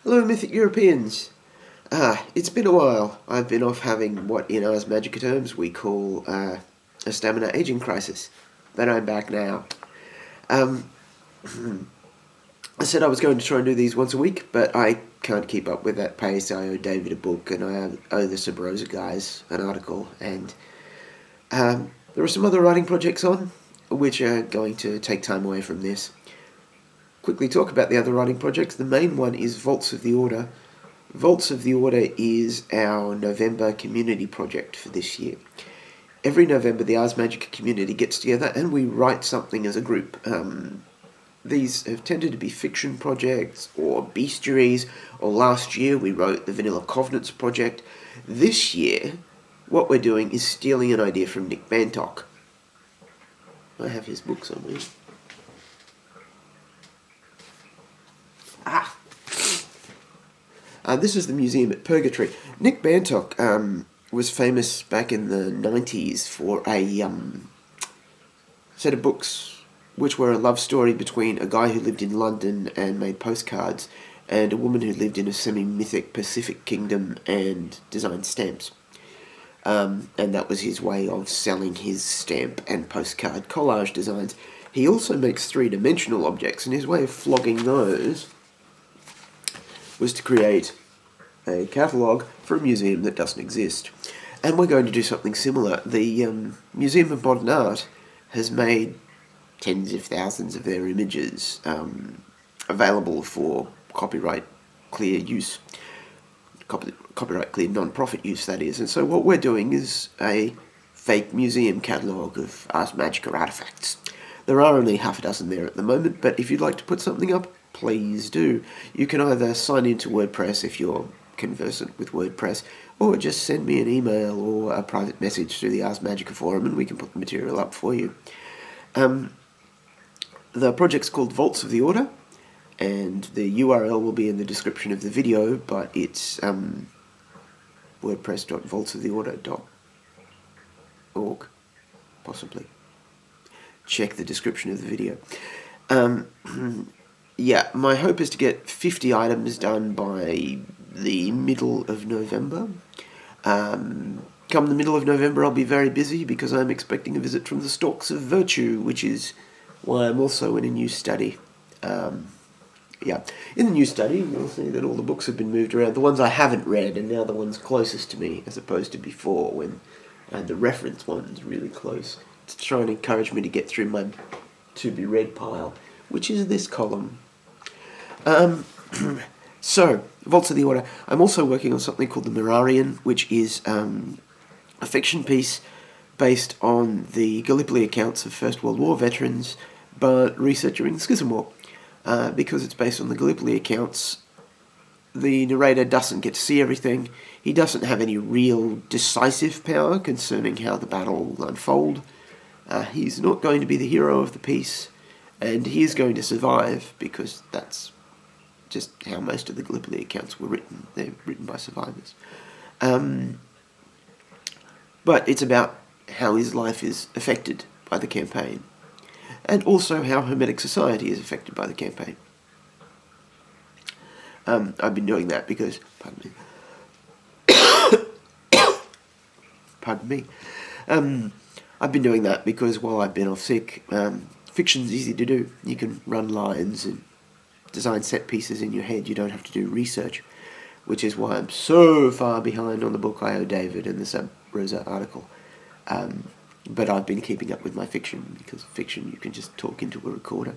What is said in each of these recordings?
Hello, Mythic Europeans. It's been a while. I've been off having what, in Ars Magica terms, we call a stamina aging crisis. But I'm back now. Um, I said I was going to try and do these once a week, but I can't keep up with that pace. I owe David a book, and I owe the Sub Rosa guys an article, and there are some other writing projects on, which are going to take time away from this. Quickly talk about the other writing projects. The main one is Vaults of the Order. Vaults of the Order is our November community project for this year. Every November, the Ars Magica community gets together and we write something as a group. These have tended to be fiction projects or bestiaries, or last year we wrote the Vanilla Covenants project. This year, what we're doing is stealing an idea from Nick Bantock. I have his book somewhere. This is the museum at Purgatory. Nick Bantock was famous back in the 90s for a set of books which were a love story between a guy who lived in London and made postcards and a woman who lived in a semi-mythic Pacific kingdom and designed stamps. And that was his way of selling his stamp and postcard collage designs. He also makes three-dimensional objects, and his way of flogging those was to create a catalogue for a museum that doesn't exist. And we're going to do something similar. The Museum of Modern Art has made tens of thousands of their images available for copyright clear use. Copyright clear non-profit use, that is. And so what we're doing is a fake museum catalogue of Ars Magica artefacts. There are only half a dozen there at the moment, but if you'd like to put something up, please do. You can either sign into WordPress if you're conversant with WordPress, or just send me an email or a private message through the Ars Magica forum and we can put the material up for you. The project's called Vaults of the Order, and the URL will be in the description of the video, but it's wordpress.vaultsoftheorder.org, possibly. Check the description of the video. Yeah, my hope is to get 50 items done by the middle of November. Come the middle of November, I'll be very busy because I'm expecting a visit from the Stalks of Virtue, which is why I'm also in a new study. In the new study, you'll see that all the books have been moved around. The ones I haven't read, and now the ones closest to me, as opposed to before, when I had the reference ones really close, to try and encourage me to get through my to-be-read pile, which is this column. So, Vaults of the Order. I'm also working on something called The Mirarian, which is a fiction piece based on the Gallipoli accounts of First World War veterans, but reset during the Schism War. Because it's based on the Gallipoli accounts, the narrator doesn't get to see everything. He doesn't have any real decisive power concerning how the battle will unfold. He's not going to be the hero of the piece, and he is going to survive because that's just how most of the Gallipoli accounts were written. They're written by survivors. But it's about how his life is affected by the campaign, and also how Hermetic society is affected by the campaign. I've been doing that because, pardon me. I've been doing that because while I've been off sick, fiction's easy to do. You can run lines and design set pieces in your head. You don't have to do research, which is why I'm so far behind on the book I owe David and the Sub Rosa article. But I've been keeping up with my fiction, because fiction you can just talk into a recorder.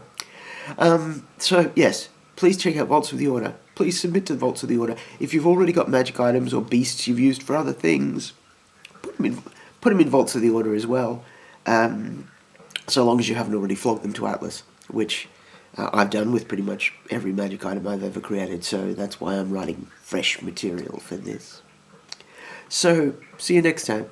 So, yes, please check out Vaults of the Order. Please submit to Vaults of the Order. If you've already got magic items or beasts you've used for other things, put them in Vaults of the Order as well, so long as you haven't already flogged them to Atlas, which I've done with pretty much every magic item I've ever created, so that's why I'm writing fresh material for this. So, see you next time.